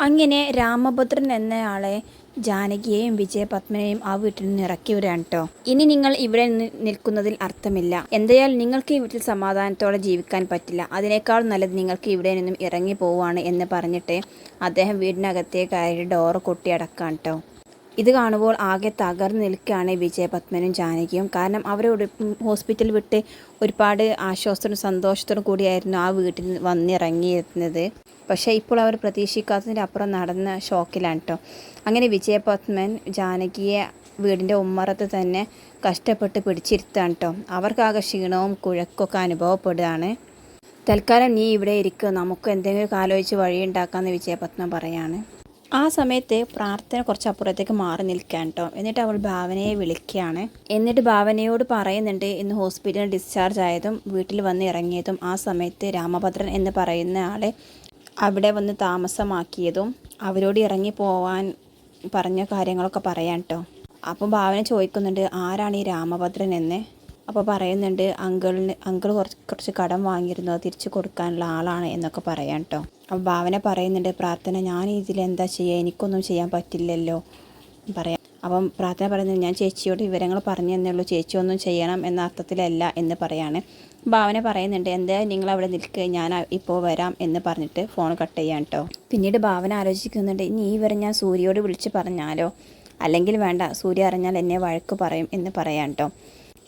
അങ്ങനെ രാമഭദ്രൻ എന്നയാളെ ജാനകിയെയും വിജയപത്മനെയും ആ വീട്ടിൽ നിന്ന് ഇറക്കിവിടാണ് കേട്ടോ. ഇനി നിങ്ങൾ ഇവിടെ നിൽക്കുന്നതിൽ അർത്ഥമില്ല. എന്തായാലും നിങ്ങൾക്ക് ഈ വീട്ടിൽ സമാധാനത്തോടെ ജീവിക്കാൻ പറ്റില്ല. അതിനേക്കാൾ നല്ലത് നിങ്ങൾക്ക് ഇവിടെ നിന്നും ഇറങ്ങി പോവുകയാണ് എന്ന് പറഞ്ഞിട്ട് അദ്ദേഹം വീടിനകത്തേക്ക് കയറി ഡോറ് കൊട്ടി അടക്കാൻ കേട്ടോ. ഇത് കാണുമ്പോൾ ആകെ തകർന്നു നിൽക്കുകയാണ് വിജയപത്മനും ജാനകിയും. കാരണം അവരോട് ഹോസ്പിറ്റൽ വിട്ട് ഒരുപാട് ആശ്വാസത്തോടും സന്തോഷത്തോടും കൂടിയായിരുന്നു ആ വീട്ടിൽ വന്നിറങ്ങിയിരുന്നത്. പക്ഷേ ഇപ്പോൾ അവർ പ്രതീക്ഷിക്കാത്തതിൻ്റെ അപ്പുറം നടന്ന ഷോക്കിലാണ് കേട്ടോ. അങ്ങനെ വിജയപത്മൻ ജാനകിയെ വീടിൻ്റെ ഉമ്മറത്ത് തന്നെ കഷ്ടപ്പെട്ട് പിടിച്ചിരുത്താണ് കേട്ടോ. അവർക്കാകെ ക്ഷീണവും കുഴക്കൊക്കെ അനുഭവപ്പെടുകയാണ്. തൽക്കാലം നീ ഇവിടെ ഇരിക്കുക, നമുക്ക് എന്തെങ്കിലും ആലോചിച്ച് വഴിയുണ്ടാക്കാമെന്ന് വിജയപത്മൻ പറയാണ്. ആ സമയത്ത് പ്രാർത്ഥന കുറച്ച് അപ്പുറത്തേക്ക് മാറി നിൽക്കാൻ കേട്ടോ. എന്നിട്ട് അവൾ ഭാവനയെ വിളിക്കുകയാണ്. എന്നിട്ട് ഭാവനയോട് പറയുന്നുണ്ട് ഇന്ന് ഹോസ്പിറ്റലിൽ ഡിസ്ചാർജ് ആയതും വീട്ടിൽ വന്ന് ഇറങ്ങിയതും ആ സമയത്ത് രാമഭദ്രൻ എന്ന് പറയുന്ന ആളെ അവിടെ വന്ന് താമസമാക്കിയതും അവരോട് ഇറങ്ങി പോവാൻ പറഞ്ഞ കാര്യങ്ങളൊക്കെ പറയാൻ കേട്ടോ. അപ്പം ഭാവന ചോദിക്കുന്നുണ്ട് ആരാണ് ഈ രാമഭദ്രൻ എന്ന്. അപ്പോൾ പറയുന്നുണ്ട് അങ്കിൾ കുറച്ച് കടം വാങ്ങിയിരുന്നു, അത് തിരിച്ചു കൊടുക്കാനുള്ള ആളാണ് എന്നൊക്കെ പറയാം കേട്ടോ. അപ്പോൾ ഭാവന പറയുന്നുണ്ട് പ്രാർത്ഥന ഞാൻ ഇതിലെന്താ ചെയ്യുക, എനിക്കൊന്നും ചെയ്യാൻ പറ്റില്ലല്ലോ പറയാം. അപ്പം പ്രാർത്ഥന പറയുന്നത് ഞാൻ ചേച്ചിയോട് വിവരങ്ങൾ പറഞ്ഞു തന്നുള്ളൂ, ചേച്ചി ഒന്നും ചെയ്യണം എന്ന അർത്ഥത്തിലല്ല എന്ന് പറയാണ്. ഭാവന പറയുന്നുണ്ട് എന്തായാലും നിങ്ങൾ അവിടെ നിൽക്കുക, ഞാൻ ഇപ്പോൾ വരാം എന്ന് പറഞ്ഞിട്ട് ഫോൺ കട്ട് ചെയ്യാൻ കേട്ടോ. പിന്നീട് ഭാവന ആലോചിക്കുന്നുണ്ട് ഇനി ഈ വരെ ഞാൻ സൂര്യയോട് വിളിച്ച് പറഞ്ഞാലോ, അല്ലെങ്കിൽ വേണ്ട സൂര്യ അറിഞ്ഞാൽ എന്നെ വഴക്ക് പറയും എന്ന് പറയാം കേട്ടോ.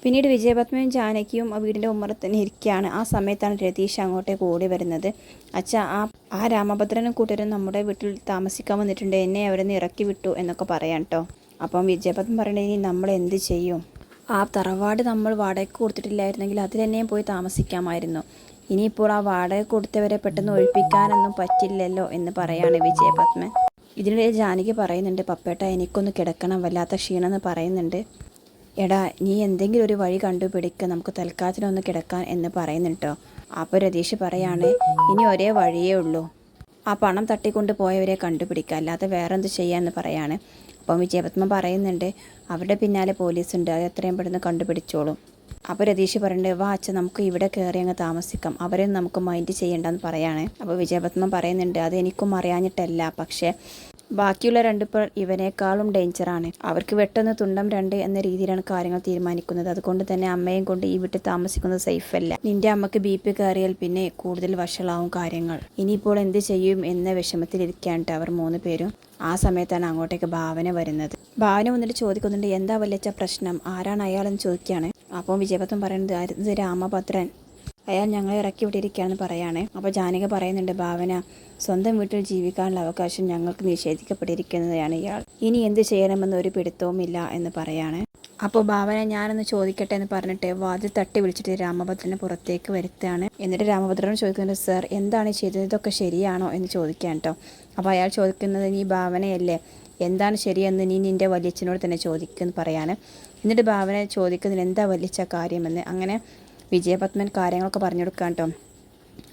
പിന്നീട് വിജയപത്മനും ജാനകിയും ആ വീടിൻ്റെ ഉമ്മറത്ത് തന്നെ ഇരിക്കുകയാണ്. ആ സമയത്താണ് രതീഷ് അങ്ങോട്ടേക്ക് ഓടി വരുന്നത്. അച്ഛാ ആ രാമഭദ്രനും കൂട്ടരും നമ്മുടെ വീട്ടിൽ താമസിക്കാൻ വന്നിട്ടുണ്ട്, എന്നെ അവിടെ നിന്ന് ഇറക്കി വിട്ടു എന്നൊക്കെ പറയാം കേട്ടോ. അപ്പം വിജയപത്മൻ പറയണത് ഇനി നമ്മൾ എന്ത് ചെയ്യും, ആ തറവാട് നമ്മൾ വാടകയ്ക്ക് കൊടുത്തിട്ടില്ലായിരുന്നെങ്കിൽ അതിൽ തന്നെയും പോയി താമസിക്കാമായിരുന്നു. ഇനിയിപ്പോൾ ആ വാടക കൊടുത്തവരെ പെട്ടെന്ന് ഒഴിപ്പിക്കാനൊന്നും പറ്റില്ലല്ലോ എന്ന് പറയാണ് വിജയപത്മൻ. ഇതിനിടെ ജാനകി പറയുന്നുണ്ട് പപ്പേട്ട എനിക്കൊന്ന് കിടക്കണം, വല്ലാത്ത ക്ഷീണമെന്ന് പറയുന്നുണ്ട്. എടാ നീ എന്തെങ്കിലും ഒരു വഴി കണ്ടുപിടിക്കുക, നമുക്ക് തൽക്കാലത്തിനൊന്ന് കിടക്കാൻ എന്ന് പറയുന്നുണ്ട് കേട്ടോ. അപ്പോൾ രതീഷ് പറയാണ് ഇനി ഒരേ വഴിയേ ഉള്ളൂ, ആ പണം തട്ടിക്കൊണ്ട് പോയവരെ കണ്ടുപിടിക്കുക, അല്ലാതെ വേറെ എന്ത് ചെയ്യാമെന്ന് പറയാണ്. അപ്പം വിജയപത്മ പറയുന്നുണ്ട് അവരുടെ പിന്നാലെ പോലീസുണ്ട്, അത് എത്രയും പെട്ടെന്ന് കണ്ടുപിടിച്ചോളും. അപ്പോൾ രതീഷ് പറയുന്നുണ്ട് വാ അച്ഛൻ നമുക്ക് ഇവിടെ കയറി അങ്ങ് താമസിക്കാം, അവരെ നമുക്ക് മൈൻഡ് ചെയ്യേണ്ടെന്ന് പറയാണ്. അപ്പോൾ വിജയപത്മ പറയുന്നുണ്ട് അത് എനിക്കും അറിയാഞ്ഞിട്ടല്ല, പക്ഷേ ബാക്കിയുള്ള രണ്ട് പേർ ഇവനേക്കാളും ഡേഞ്ചറാണ്, അവർക്ക് വെട്ടൊന്ന് തുണ്ടം രണ്ട് എന്ന രീതിയിലാണ് കാര്യങ്ങൾ തീരുമാനിക്കുന്നത്. അതുകൊണ്ട് തന്നെ അമ്മയും കൊണ്ട് ഈ വീട്ടിൽ താമസിക്കുന്നത് സേഫ് അല്ല. നിന്റെ അമ്മക്ക് BP കയറിയാൽ പിന്നെ കൂടുതൽ വഷളാവും കാര്യങ്ങൾ, ഇനിയിപ്പോൾ എന്ത് ചെയ്യും എന്ന വിഷമത്തിലിരിക്കാണ്ട് അവർ 3 പേരും. ആ സമയത്താണ് അങ്ങോട്ടേക്ക് ഭാവന വരുന്നത്. ഭാവന വന്നിട്ട് ചോദിക്കുന്നുണ്ട് എന്താ വലിയ പ്രശ്നം, ആരാണ് അയാളെന്ന് ചോദിക്കുകയാണ്. അപ്പോൾ വിജയപത്മൻ പറയുന്നത് ഇത് രാമഭദ്രൻ, അയാൾ ഞങ്ങളെ ഇറക്കി വിട്ടിരിക്കുകയാണെന്ന് പറയാണ്. അപ്പോൾ ജാനകി പറയുന്നുണ്ട് ഭാവന സ്വന്തം വീട്ടിൽ ജീവിക്കാനുള്ള അവകാശം ഞങ്ങൾക്ക് നിഷേധിക്കപ്പെട്ടിരിക്കുന്നതാണ് ഇയാൾ, ഇനി എന്ത് ചെയ്യണമെന്ന് ഒരു പിടുത്തവുമില്ല എന്ന് പറയാണ്. അപ്പോൾ ഭാവന ഞാനൊന്ന് ചോദിക്കട്ടെ എന്ന് പറഞ്ഞിട്ട് വാതിൽ തട്ടി വിളിച്ചിട്ട് രാമഭദ്രനെ പുറത്തേക്ക് വരുത്തുകയാണ്. എന്നിട്ട് രാമഭദ്രനോട് ചോദിക്കുന്നുണ്ട് സർ എന്താണ് ചെയ്തത്, ഇതൊക്കെ ശരിയാണോ എന്ന് ചോദിക്കാൻ കേട്ടോ. അപ്പോൾ അയാൾ ചോദിക്കുന്നത് നീ ഭാവനയല്ലേ, എന്താണ് ശരിയെന്ന് നീ നിൻ്റെ വലിയച്ഛനോട് തന്നെ ചോദിക്കുമെന്ന് പറയാണ്. എന്നിട്ട് ഭാവന ചോദിക്കുന്നതിന് എന്താ വലിയ കാര്യമെന്ന്. അങ്ങനെ വിജയപത്മൻ കാര്യങ്ങളൊക്കെ പറഞ്ഞു കൊടുക്കാൻ കേട്ടോ.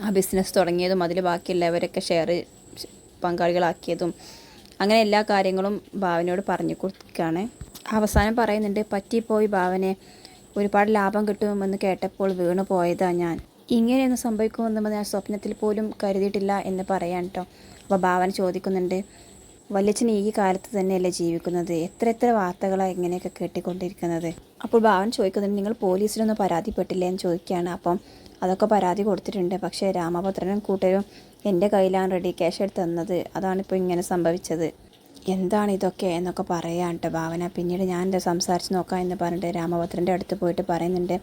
ആ ബിസിനസ് തുടങ്ങിയതും അതിൽ ബാക്കിയുള്ളവരൊക്കെ ഷെയർ പങ്കാളികളാക്കിയതും അങ്ങനെ എല്ലാ കാര്യങ്ങളും ഭാവനയോട് പറഞ്ഞു കൊടുക്കുകയാണ്. അവസാനം പറയുന്നുണ്ട് പറ്റിപ്പോയി ഭാവനെ, ഒരുപാട് ലാഭം കിട്ടുമെന്ന് കേട്ടപ്പോൾ വീണു പോയതാ ഞാൻ, ഇങ്ങനെയൊന്നും സംഭവിക്കുമെന്ന് ഞാൻ സ്വപ്നത്തിൽ പോലും കരുതിയിട്ടില്ല എന്ന് പറയാൻ കേട്ടോ. അപ്പോൾ ഭാവന ചോദിക്കുന്നുണ്ട് വല്യച്ഛൻ ഈ കാലത്ത് തന്നെയല്ലേ ജീവിക്കുന്നത്, എത്ര വാർത്തകളാണ് ഇങ്ങനെയൊക്കെ കേട്ടിക്കൊണ്ടിരിക്കുന്നത്. അപ്പോൾ ഭാവൻ ചോദിക്കുന്നുണ്ട് നിങ്ങൾ പോലീസിലൊന്നും പരാതിപ്പെട്ടില്ലേ എന്ന് ചോദിക്കുകയാണ്. അപ്പം അതൊക്കെ പരാതി കൊടുത്തിട്ടുണ്ട്, പക്ഷേ രാമഭദ്രനും കൂട്ടരും എൻ്റെ കയ്യിലാണ് റെഡി ക്യാഷ് എടുത്ത് തന്നത്, അതാണിപ്പോൾ ഇങ്ങനെ സംഭവിച്ചത്, എന്താണ് ഇതൊക്കെ എന്നൊക്കെ പറയാൻ കേട്ടോ ഭാവന. പിന്നീട് ഞാൻ സംസാരിച്ച് നോക്കാം എന്ന് പറഞ്ഞിട്ട് രാമഭദ്രൻ്റെ അടുത്ത് പോയിട്ട് പറയുന്നുണ്ട്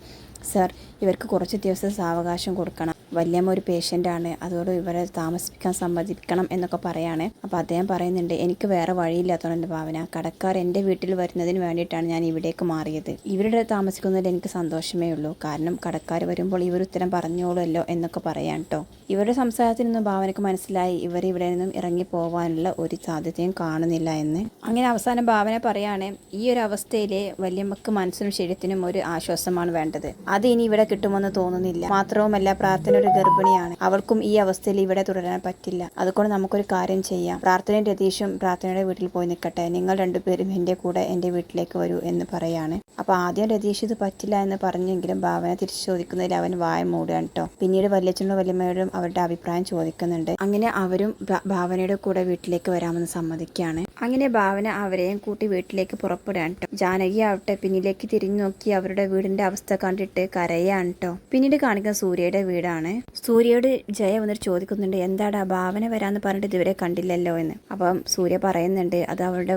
സർ ഇവർക്ക് കുറച്ച് ദിവസം സാവകാശം കൊടുക്കണം, വല്യമ്മ ഒരു പേഷ്യൻ്റാണ്, അതോട് ഇവരെ താമസിപ്പിക്കാൻ സമ്മതിക്കണം എന്നൊക്കെ പറയാണ്. അപ്പോൾ അദ്ദേഹം പറയുന്നുണ്ട് എനിക്ക് വേറെ വഴിയില്ലാത്തതുകൊണ്ട് ഭാവന, കടക്കാർ എൻ്റെ വീട്ടിൽ വരുന്നതിന് വേണ്ടിയിട്ടാണ് ഞാൻ ഇവിടേക്ക് മാറിയത്, ഇവരുടെ താമസിക്കുന്നതിൽ എനിക്ക് സന്തോഷമേ ഉള്ളൂ, കാരണം കടക്കാർ വരുമ്പോൾ ഇവർ ഉത്തരം പറഞ്ഞോളല്ലോ എന്നൊക്കെ പറയാൻ കേട്ടോ. ഇവരുടെ സംസാരത്തിൽ നിന്നും ഭാവനയ്ക്ക് മനസ്സിലായി ഇവർ ഇവിടെ നിന്നും ഇറങ്ങി പോകാനുള്ള ഒരു സാധ്യതയും കാണുന്നില്ല എന്ന്. അങ്ങനെ അവസാനം ഭാവന പറയാണ് ഈ ഒരു അവസ്ഥയിൽ വല്യമ്മക്ക് മനസ്സിനും ശരീരത്തിനും ഒരു ആശ്വാസമാണ് വേണ്ടത്, അത് ഇനി ഇവിടെ കിട്ടുമെന്ന് തോന്നുന്നില്ല, മാത്രവുമല്ല പ്രാർത്ഥനയുടെ ഒരു ഗർഭിണിയാണ്. അവൾക്കും ഈ അവസ്ഥയിൽ ഇവിടെ തുടരാൻ പറ്റില്ല. അതുകൊണ്ട് നമുക്കൊരു കാര്യം ചെയ്യാം. പ്രാർത്ഥനയും രതീഷും പ്രാർത്ഥനയുടെ വീട്ടിൽ പോയി നിൽക്കട്ടെ. നിങ്ങൾ രണ്ടുപേരും എൻ്റെ കൂടെ എൻ്റെ വീട്ടിലേക്ക് വരൂ എന്ന് പറയാണ്. അപ്പോൾ ആദ്യം രതീഷ് ഇത് പറ്റില്ല എന്ന് പറഞ്ഞെങ്കിലും ഭാവന തിരിച്ചു ചോദിക്കുന്നതിൽ അവൻ വായ മൂടുകയാണ് കേട്ടോ. പിന്നീട് വല്യച്ഛനും വല്യമ്മയോടും അവരുടെ അഭിപ്രായം ചോദിക്കുന്നുണ്ട്. അങ്ങനെ അവരും ഭാവനയുടെ കൂടെ വീട്ടിലേക്ക് വരാമെന്ന് സമ്മതിക്കുകയാണ്. അങ്ങനെ ഭാവന അവരെയും കൂട്ടി വീട്ടിലേക്ക് പുറപ്പെടുകയാണ് കേട്ടോ. ജാനകി ആവട്ടെ പിന്നിലേക്ക് തിരിഞ്ഞു നോക്കി അവരുടെ വീടിന്റെ അവസ്ഥ കണ്ടിട്ട് കരയാണ് കേട്ടോ. പിന്നീട് കാണിക്കുന്ന സൂര്യയുടെ വീടാണ്. സൂര്യയോട് ജയ വന്നിട്ട് ചോദിക്കുന്നുണ്ട്, എന്താടാ ഭാവന വരാന്ന് പറഞ്ഞിട്ട് ഇതുവരെ കണ്ടില്ലല്ലോ എന്ന്. അപ്പം സൂര്യ പറയുന്നുണ്ട്, അത് അവരുടെ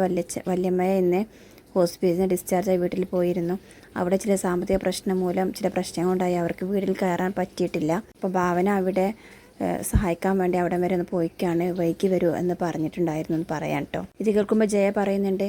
വല്യമ്മയെ ഇന്ന് ഹോസ്പിറ്റലിൽ നിന്ന് ഡിസ്ചാർജ് ആയി വീട്ടിൽ പോയിരുന്നു. അവിടെ ചില സാമ്പത്തിക പ്രശ്നം മൂലം ചില പ്രശ്നങ്ങളുണ്ടായി അവർക്ക് വീട്ടിൽ കയറാൻ പറ്റിയിട്ടില്ല. അപ്പോൾ ഭാവന അവിടെ സഹായിക്കാൻ വേണ്ടി അവിടെ വരെ ഒന്ന് പോയിക്കാണ്, വൈകി വരൂ എന്ന് പറഞ്ഞിട്ടുണ്ടായിരുന്നു എന്ന് പറയാം കേട്ടോ. ഇത് കേൾക്കുമ്പോൾ ജയ പറയുന്നുണ്ട്,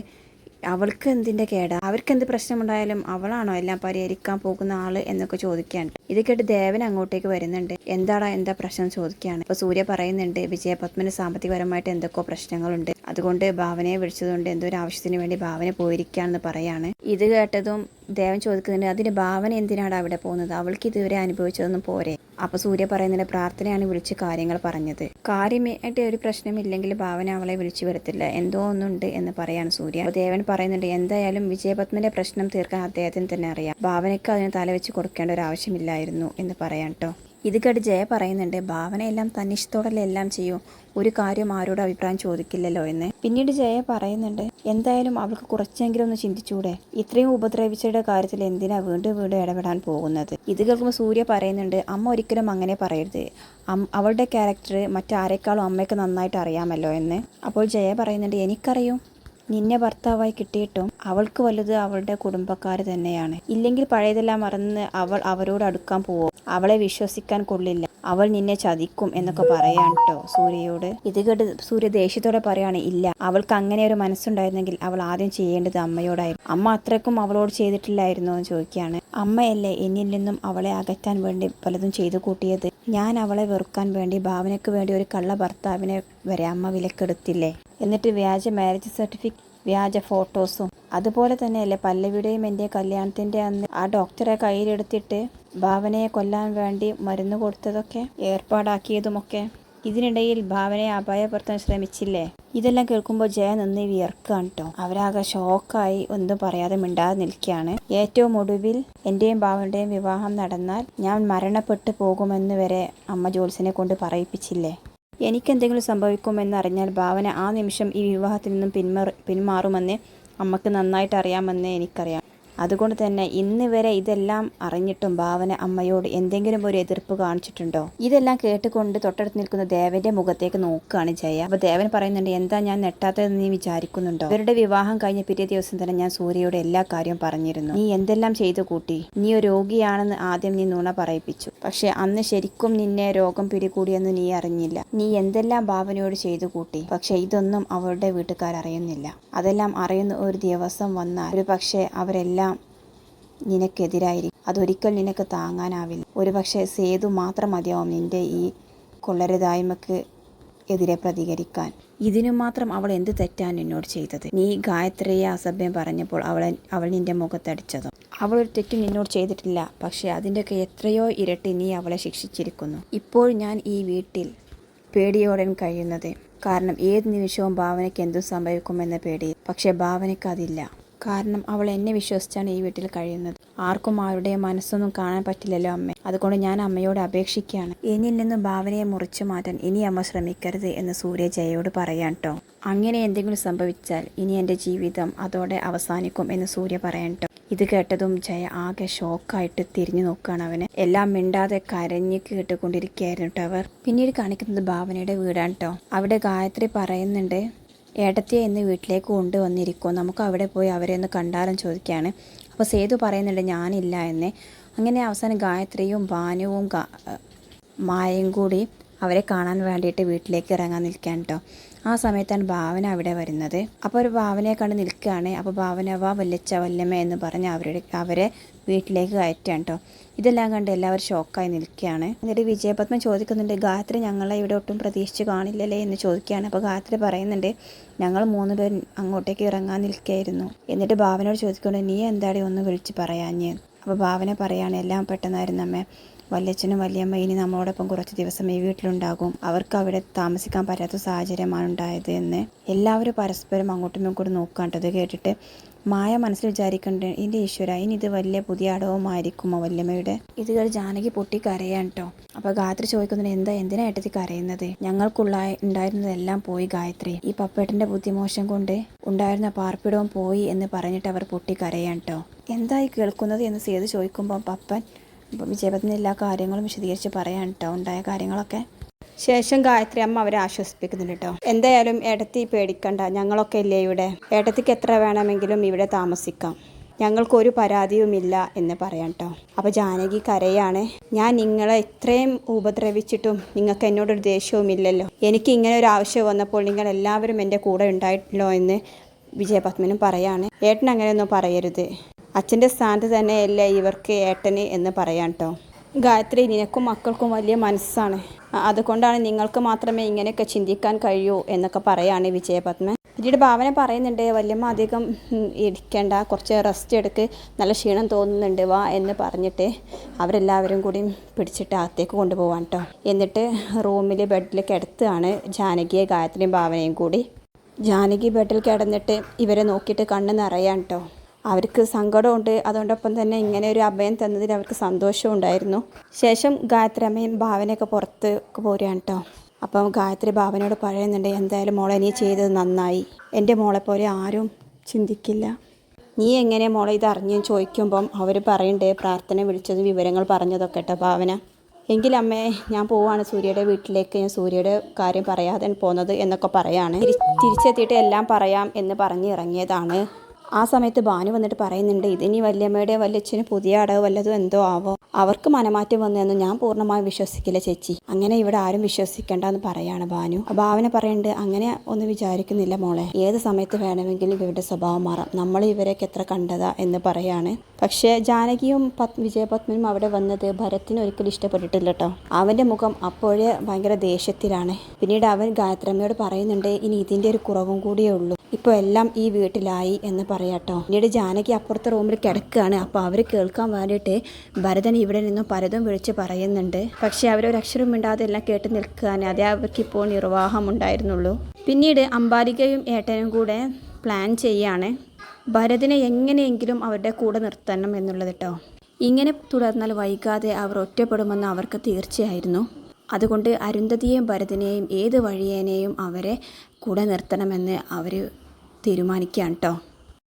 അവൾക്ക് എന്തിൻ്റെ കേടാ, അവർക്ക് എന്ത് പ്രശ്നമുണ്ടായാലും അവളാണോ എല്ലാം പരിഹരിക്കാൻ പോകുന്ന ആള് എന്നൊക്കെ ചോദിക്കുകയാണ്. ഇത് കേട്ട് ദേവൻ അങ്ങോട്ടേക്ക് വരുന്നുണ്ട്. എന്താ പ്രശ്നം ചോദിക്കുകയാണ്. അപ്പോൾ സൂര്യ പറയുന്നുണ്ട്, വിജയപത്മന് സാമ്പത്തികപരമായിട്ട് എന്തൊക്കെയോ പ്രശ്നങ്ങളുണ്ട്, അതുകൊണ്ട് ഭാവനയെ വിളിച്ചതുകൊണ്ട് എന്തോ ഒരു ആവശ്യത്തിന് വേണ്ടി ഭാവന പോയിരിക്കുകയാണെന്ന് പറയാണ്. ഇത് കേട്ടതും ദേവൻ ചോദിക്കുന്നുണ്ട്, അതിന് ഭാവന എന്തിനാണ് അവിടെ പോകുന്നത്, അവൾക്ക് ഇതുവരെ അനുഭവിച്ചതൊന്നും പോരെ. അപ്പോൾ സൂര്യ പറയുന്നുണ്ട്, പ്രാർത്ഥനയാണ് വിളിച്ച് കാര്യങ്ങൾ പറഞ്ഞത്, കാര്യമായിട്ട് ഒരു പ്രശ്നമില്ലെങ്കിൽ ഭാവന അവളെ വിളിച്ചു വരത്തില്ല, എന്തോ ഒന്നുണ്ട് എന്ന് പറയാണ് സൂര്യ. അപ്പോൾ ദേവൻ പറയുന്നുണ്ട്, എന്തായാലും വിജയപത്മന്റെ പ്രശ്നം തീർക്കാൻ അദ്ദേഹത്തിന് തന്നെ അറിയാം, ഭാവനയ്ക്ക് അതിന് തലവെച്ച് കൊടുക്കേണ്ട ഒരു ആവശ്യമില്ലായിരുന്നു എന്ന് പറയാം കേട്ടോ. ഇത് കേട്ട് ജയ പറയുന്നുണ്ട്, ഭാവനയെല്ലാം തന്നിഷ്ടത്തോടെ എല്ലാം ചെയ്യും, ഒരു കാര്യം ആരോടും അഭിപ്രായം ചോദിക്കില്ലല്ലോ എന്ന്. പിന്നീട് ജയ പറയുന്നുണ്ട്, എന്തായാലും അവൾക്ക് കുറച്ചെങ്കിലും ഒന്ന് ചിന്തിച്ചൂടെ, ഇത്രയും ഉപദ്രവിച്ചയുടെ കാര്യത്തിൽ എന്തിനാ വീണ്ടും ഇടപെടാൻ പോകുന്നത്. ഇത് കേൾക്കുമ്പോൾ സൂര്യ പറയുന്നുണ്ട്, അമ്മ ഒരിക്കലും അങ്ങനെ പറയരുത്, അവളുടെ ക്യാരക്ടർ മറ്റാരെക്കാളും അമ്മയ്ക്ക് നന്നായിട്ട് അറിയാമല്ലോ എന്ന്. അപ്പോൾ ജയ പറയുന്നുണ്ട്, എനിക്കറിയും, നിന്നെ ഭർത്താവായി കിട്ടിയിട്ടും അവൾക്ക് വലുത് അവളുടെ കുടുംബക്കാർ തന്നെയാണ്. ഇല്ലെങ്കിൽ പഴയതെല്ലാം മറന്ന് അവൾ അവരോട് അടുക്കാൻ പോവോ, അവളെ വിശ്വസിക്കാൻ കൊള്ളില്ല, അവൾ നിന്നെ ചതിക്കും എന്നൊക്കെ പറയാൻ കേട്ടോ സൂര്യയോട്. ഇത് കേട്ട് സൂര്യ ദേഷ്യത്തോടെ പറയാണ്, ഇല്ല, അവൾക്ക് അങ്ങനെ ഒരു മനസ്സുണ്ടായിരുന്നെങ്കിൽ അവൾ ആദ്യം ചെയ്യേണ്ടത് അമ്മയോടായിരുന്നു, അമ്മ അത്രയ്ക്കും അവളോട് ചെയ്തിട്ടില്ലായിരുന്നോ എന്ന് ചോദിക്കുകയാണ്. അമ്മയല്ലേ എന്നിൽ നിന്നും അവളെ അകറ്റാൻ വേണ്ടി പലതും ചെയ്തു കൂട്ടിയത്, ഞാൻ അവളെ വെറുക്കാൻ വേണ്ടി ഭാവനയ്ക്ക് വേണ്ടി ഒരു കള്ള ഭർത്താവിനെ വരെ അമ്മ വിലക്കെടുത്തില്ലേ, എന്നിട്ട് വ്യാജ മാരേജ് സർട്ടിഫിക്കറ്റ്, വ്യാജ ഫോട്ടോസും, അതുപോലെ തന്നെയല്ലേ പല്ലവിയുടെയും എൻ്റെ കല്യാണത്തിൻ്റെ അന്ന് ആ ഡോക്ടറെ കയ്യിലെടുത്തിട്ട് ഭാവനയെ കൊല്ലാൻ വേണ്ടി മരുന്ന് കൊടുത്തതൊക്കെ ഏർപ്പാടാക്കിയതുമൊക്കെ. ഇതിനിടയിൽ ഭാവനയെ അപായപ്പെടുത്താൻ ശ്രമിച്ചില്ലേ. ഇതെല്ലാം കേൾക്കുമ്പോൾ ജയ നിന്ന് വിയർക്കാണ് കേട്ടോ. അവരാകെ ഷോക്കായി ഒന്നും പറയാതെ മിണ്ടാതെ നിൽക്കുകയാണ്. ഏറ്റവും ഒടുവിൽ എൻ്റെയും ഭാവനയുടെയും വിവാഹം നടന്നാൽ ഞാൻ മരണപ്പെട്ടു പോകുമെന്ന് വരെ അമ്മ ജോത്സ്യനെ കൊണ്ട് പറയിപ്പിച്ചില്ലേ. എനിക്കെന്തെങ്കിലും സംഭവിക്കുമെന്നറിഞ്ഞാൽ ഭാവന ആ നിമിഷം ഈ വിവാഹത്തിൽ നിന്നും പിന്മാറുമെന്ന് അമ്മക്ക് നന്നായിട്ട് അറിയാമെന്ന് എനിക്കറിയാം. അതുകൊണ്ട് തന്നെ ഇന്ന് വരെ ഇതെല്ലാം അറിഞ്ഞിട്ടും ഭാവന അമ്മയോട് എന്തെങ്കിലും ഒരു എതിർപ്പ് കാണിച്ചിട്ടുണ്ടോ. ഇതെല്ലാം കേട്ടുകൊണ്ട് തൊട്ടടുത്ത് നിൽക്കുന്ന ദേവന്റെ മുഖത്തേക്ക് നോക്കുകയാണ് ജയ. അപ്പോൾ ദേവൻ പറയുന്നുണ്ട്, എന്താ ഞാൻ നെട്ടാത്തതെന്ന് നീ വിചാരിക്കുന്നുണ്ടോ, ഇവരുടെ വിവാഹം കഴിഞ്ഞ പിറ്റേ ദിവസം തന്നെ ഞാൻ സൂര്യയോട് എല്ലാ കാര്യവും പറഞ്ഞിരുന്നു, നീ എന്തെല്ലാം ചെയ്തു കൂട്ടി, നീ ഒരു രോഗിയാണെന്ന് ആദ്യം നീ നുണ പറയിപ്പിച്ചു, പക്ഷെ അന്ന് ശരിക്കും നിന്നെ രോഗം പിടികൂടിയെന്ന് നീ അറിഞ്ഞില്ല, നീ എന്തെല്ലാം ഭാവനയോട് ചെയ്തു കൂട്ടി, പക്ഷെ ഇതൊന്നും അവരുടെ വീട്ടുകാരറിയുന്നില്ല, അതെല്ലാം അറിയുന്ന ഒരു ദിവസം വന്നാൽ ഒരു പക്ഷേ അവരെല്ലാം നിനക്കെതിരായിരിക്കും, അതൊരിക്കൽ നിനക്ക് താങ്ങാനാവില്ല, ഒരു പക്ഷേ സേതു മാത്രം മതിയാവും നിന്റെ ഈ കൊള്ളരുതായ്മക്ക് എതിരെ പ്രതികരിക്കാൻ. ഇതിനു മാത്രം അവൾ എന്ത് തെറ്റാണ് നിന്നോട് ചെയ്തത്, നീ ഗായത്രിയെ അസഭ്യം പറഞ്ഞപ്പോൾ അവൾ നിന്റെ മുഖത്തടിച്ചതും, അവൾ ഒരു തെറ്റും നിന്നോട് ചെയ്തിട്ടില്ല, പക്ഷേ അതിൻ്റെയൊക്കെ എത്രയോ ഇരട്ടി നീ അവളെ ശിക്ഷിച്ചിരിക്കുന്നു. ഇപ്പോൾ ഞാൻ ഈ വീട്ടിൽ പേടിയോടെ കഴിയുന്നത് കാരണം ഏത് നിമിഷവും ഭാവനയ്ക്ക് എന്തും സംഭവിക്കുമെന്ന പേടി, പക്ഷേ ഭാവനയ്ക്ക് അതില്ല, കാരണം അവൾ എന്നെ വിശ്വസിച്ചാണ് ഈ വീട്ടിൽ കഴിയുന്നത്, ആർക്കും ആരുടെ മനസ്സൊന്നും കാണാൻ പറ്റില്ലല്ലോ അമ്മേ, അതുകൊണ്ട് ഞാൻ അമ്മയോട് അപേക്ഷിക്കുകയാണ്, എന്നിൽ നിന്ന് ഭാവനയെ മുറിച്ചു മാറ്റാൻ ഇനി അമ്മ ശ്രമിക്കരുത് എന്ന് സൂര്യ ജയയോട് പറയാൻ കേട്ടോ. അങ്ങനെ എന്തെങ്കിലും സംഭവിച്ചാൽ ഇനി എൻ്റെ ജീവിതം അതോടെ അവസാനിക്കും എന്ന് സൂര്യ പറയാൻ കേട്ടോ. ഇത് കേട്ടതും ജയ ആകെ ഷോക്കായിട്ട് തിരിഞ്ഞു നോക്കുകയാണ് അവനെ. എല്ലാം മിണ്ടാതെ കരഞ്ഞ് കേട്ടുകൊണ്ടിരിക്കുകയായിരുന്നു കേട്ടോ അവർ. പിന്നീട് കാണിക്കുന്നത് ഭാവനയുടെ വീടാണ് കേട്ടോ. അവിടെ ഗായത്രി പറയുന്നുണ്ട്, ഏട്ടത്തിയെ ഇന്ന് വീട്ടിലേക്ക് കൊണ്ടുവന്നിരിക്കുമോ, നമുക്ക് അവിടെ പോയി അവരെ ഒന്ന് കണ്ടാലും ചോദിക്കുകയാണ്. അപ്പോൾ സേതു പറയുന്നുണ്ട് ഞാനില്ല എന്ന്. അങ്ങനെ അവസാനം ഗായത്രിയും ഭാനുവും മായയും കൂടി അവരെ കാണാൻ വേണ്ടിയിട്ട് വീട്ടിലേക്ക് ഇറങ്ങാൻ നിൽക്കാൻ കേട്ടോ. ആ സമയത്താണ് ഭാവന അവിടെ വരുന്നത്. അപ്പോൾ ഒരു ഭാവനയെ കണ്ട് നിൽക്കുകയാണ്. അപ്പോൾ ഭാവന വാ വല്യച്ഛ വല്യമ്മ എന്ന് പറഞ്ഞ് അവരെ വീട്ടിലേക്ക് കയറ്റുകയാണ് കേട്ടോ. ഇതെല്ലാം കണ്ട് എല്ലാവരും ഷോക്കായി നിൽക്കുകയാണ്. എന്നിട്ട് വിജയപത്മ ചോദിക്കുന്നുണ്ട്, ഗായത്രി ഞങ്ങളെ ഇവിടെ ഒട്ടും പ്രതീക്ഷിച്ച് കാണില്ലല്ലേ എന്ന് ചോദിക്കുകയാണ്. അപ്പോൾ ഗായത്രി പറയുന്നുണ്ട്, ഞങ്ങൾ 3 പേർ അങ്ങോട്ടേക്ക് ഇറങ്ങാൻ നിൽക്കുകയായിരുന്നു. എന്നിട്ട് ഭാവനയോട് ചോദിക്കുന്നുണ്ട്, നീ എന്താടി ഒന്ന് വിളിച്ച് പറയാഞ്ഞ്. അപ്പോൾ ഭാവന പറയാണ്, എല്ലാം പെട്ടെന്നായിരുന്നു അമ്മേ, വല്യച്ഛനും വല്യമ്മ ഇനി നമ്മളോടൊപ്പം കുറച്ച് ദിവസം ഈ വീട്ടിലുണ്ടാകും. അവർക്ക് അവിടെ താമസിക്കാൻ പറ്റാത്ത സാഹചര്യമാണ് ഉണ്ടായത് എന്ന് എല്ലാവരും പരസ്പരം അങ്ങോട്ടും ഇങ്ങോട്ടും നോക്കാണ്ടത് കേട്ടിട്ട് മായ മനസ്സിൽ വിചാരിക്കണ്ട്, എൻ്റെ ഈശ്വര, ഇനി ഇത് വലിയ പുതിയ അടവുമായിരിക്കുമോ വല്യമ്മയുടെ. ഇത് കേട്ട് ജാനകി പൊട്ടി കരയാണ് കേട്ടോ. അപ്പോൾ ഗായത്രി ചോദിക്കുന്നുണ്ട്, എന്തിനാ ഏട്ടത്തി കരയുന്നത്? ഉണ്ടായിരുന്നതെല്ലാം പോയി ഗായത്രി. ഈ പപ്പേട്ടൻ്റെ ബുദ്ധിമോശം കൊണ്ട് ഉണ്ടായിരുന്ന പാർപ്പിടവും പോയി എന്ന് പറഞ്ഞിട്ട് അവർ പൊട്ടി കരയാണ് കേട്ടോ. എന്തായി കേൾക്കുന്നത് എന്ന് സേതു ചോദിക്കുമ്പോൾ പപ്പൻ വിജയപത്നി എല്ലാ കാര്യങ്ങളും വിശദീകരിച്ച് പറയാൻ കേട്ടോ, ഉണ്ടായ കാര്യങ്ങളൊക്കെ. ശേഷം ഗായത്രി അമ്മ അവരെ ആശ്വസിപ്പിക്കുന്നുണ്ട് കേട്ടോ. എന്തായാലും ഏട്ടത്തി പേടിക്കണ്ട, ഞങ്ങളൊക്കെ ഇല്ലേ ഇവിടെ. ഏട്ടത്തിക്ക് എത്ര വേണമെങ്കിലും ഇവിടെ താമസിക്കാം, ഞങ്ങൾക്കൊരു പരാതിയുമില്ല എന്ന് പറയാം കേട്ടോ. അപ്പോൾ ജാനകി കരയാണ്, ഞാൻ നിങ്ങളെ ഇത്രയും ഉപദ്രവിച്ചിട്ടും നിങ്ങൾക്ക് എന്നോടൊരു ദേഷ്യവുമില്ലല്ലോ. എനിക്ക് ഇങ്ങനെ ഒരു ആവശ്യം വന്നപ്പോൾ നിങ്ങൾ എല്ലാവരും എൻ്റെ കൂടെ ഉണ്ടായിട്ടല്ലോ എന്ന് വിജയപത്മനും പറയാണ്. ഏട്ടൻ അങ്ങനെയൊന്നും പറയരുത്, അച്ഛൻ്റെ സ്ഥാനത്ത് തന്നെയല്ലേ ഇവർക്ക് ഏട്ടന് എന്ന് പറയാം കേട്ടോ. ഗായത്രി, നിനക്കും മക്കൾക്കും വലിയ മനസ്സാണ്, അതുകൊണ്ടാണ് നിങ്ങൾക്ക് മാത്രമേ ഇങ്ങനെയൊക്കെ ചിന്തിക്കാൻ കഴിയൂ എന്നൊക്കെ പറയാണ് വിജയപത്മൻ. പിന്നീട് ഭാവന പറയുന്നുണ്ട്, വല്യമ്മ അധികം ഇരിക്കേണ്ട, കുറച്ച് റെസ്റ്റ് എടുക്ക്, നല്ല ക്ഷീണം തോന്നുന്നുണ്ട്, വാ എന്ന് പറഞ്ഞിട്ട് അവരെല്ലാവരും കൂടി പിടിച്ചിട്ട് അകത്തേക്ക് കൊണ്ടുപോകാൻ കേട്ടോ. എന്നിട്ട് റൂമിൽ ബെഡിൽ കിടത്തുകയാണ് ജാനകിയെ ഗായത്രിയും ഭാവനയും കൂടി. ജാനകി ബെഡിൽ കിടന്നിട്ട് ഇവരെ നോക്കിയിട്ട് കണ്ണ് നിറയാൻ കേട്ടോ. അവർക്ക് സങ്കടമുണ്ട്, അതോടൊപ്പം തന്നെ ഇങ്ങനെ ഒരു അഭയം തന്നതിൽ അവർക്ക് സന്തോഷവും ഉണ്ടായിരുന്നു. ശേഷം ഗായത്രി അമ്മയും ഭാവനയൊക്കെ പുറത്ത് പോരുകയാണ് കേട്ടോ. അപ്പം ഗായത്രി ഭാവനയോട് പറയുന്നുണ്ട്, എന്തായാലും മോളെ നീ ചെയ്തത് നന്നായി, എൻ്റെ മോളെപ്പോലെ ആരും ചിന്തിക്കില്ല. നീ എങ്ങനെ മോളെ ഇത് അറിഞ്ഞെന്ന് ചോദിക്കുമ്പം അവർ പറയുന്നുണ്ട് പ്രാർത്ഥന വിളിച്ചതും വിവരങ്ങൾ പറഞ്ഞതൊക്കെ കേട്ടോ ഭാവന. എങ്കിലമ്മേ ഞാൻ പോവാണ് സൂര്യയുടെ വീട്ടിലേക്ക്, ഞാൻ സൂര്യയുടെ കാര്യം പറയാതെ പോകുന്നത് എന്നൊക്കെ പറയാണ്. തിരിച്ചെത്തിയിട്ട് എല്ലാം പറയാം എന്ന് പറഞ്ഞ് ഇറങ്ങിയതാണ്. ആ സമയത്ത് ഭാനു വന്നിട്ട് പറയുന്നുണ്ട്, ഇതിനി വല്യമ്മയുടെ വല്യച്ഛന് പുതിയ അടവ് വല്ലതും എന്തോ ആവോ, അവർക്ക് മനമാറ്റം വന്നതെന്ന് ഞാൻ പൂർണ്ണമായും വിശ്വസിക്കില്ല ചേച്ചി, അങ്ങനെ ഇവിടെ ആരും വിശ്വസിക്കേണ്ട എന്ന് പറയാണ് ഭാനു. ഭാവന പറയുന്നുണ്ട്, അങ്ങനെ ഒന്നും വിചാരിക്കുന്നില്ല മോളെ, ഏത് സമയത്ത് വേണമെങ്കിലും ഇവരുടെ സ്വഭാവം മാറാം, നമ്മൾ ഇവരൊക്കെ എത്ര കണ്ടതാ എന്ന് പറയാണ്. പക്ഷേ ജാനകിയും വിജയപത്മനും അവിടെ വന്നത് ഭരത്തിന് ഒരിക്കലും ഇഷ്ടപ്പെട്ടിട്ടില്ല കേട്ടോ. അവൻ്റെ മുഖം അപ്പോഴേ ഭയങ്കര ദേഷ്യത്തിലാണ്. പിന്നീട് അവൻ ഗായത്രമ്മയോട് പറയുന്നുണ്ട്, ഇനി ഇതിൻ്റെ ഒരു കുറവും കൂടിയേ ഉള്ളൂ, ഇപ്പോൾ എല്ലാം ഈ വീട്ടിലായി എന്ന് പറയാട്ടോ. പിന്നീട് ജാനകി അപ്പുറത്തെ റൂമിൽ കിടക്കുകയാണ്. അപ്പോൾ അവർ കേൾക്കാൻ വേണ്ടിയിട്ട് ഭരതൻ ഇവിടെ നിന്നും പലതും വിളിച്ച് പറയുന്നുണ്ട്. പക്ഷേ അവരൊരക്ഷരം മിണ്ടാതെ എല്ലാം കേട്ട് നിൽക്കാൻ അതേ അവർക്കിപ്പോൾ നിർവാഹം ഉണ്ടായിരുന്നുള്ളൂ. പിന്നീട് അംബാലികയും ഏട്ടനും കൂടെ പ്ലാൻ ചെയ്യാണ് ഭരതിനെ എങ്ങനെയെങ്കിലും അവരുടെ കൂടെ നിർത്തണം എന്നുള്ളത് കേട്ടോ. ഇങ്ങനെ തുടർന്നാൽ വൈകാതെ അവർ ഒറ്റപ്പെടുമെന്ന് അവർക്ക് തീർച്ചയായിരുന്നു. അതുകൊണ്ട് അരുന്ധതിയെയും ഭരതിനെയും ഏത് വഴിയേനെയും അവരെ കൂടെ നിർത്തണമെന്ന് അവർ തീരുമാനിക്കുകയാണ് കേട്ടോ.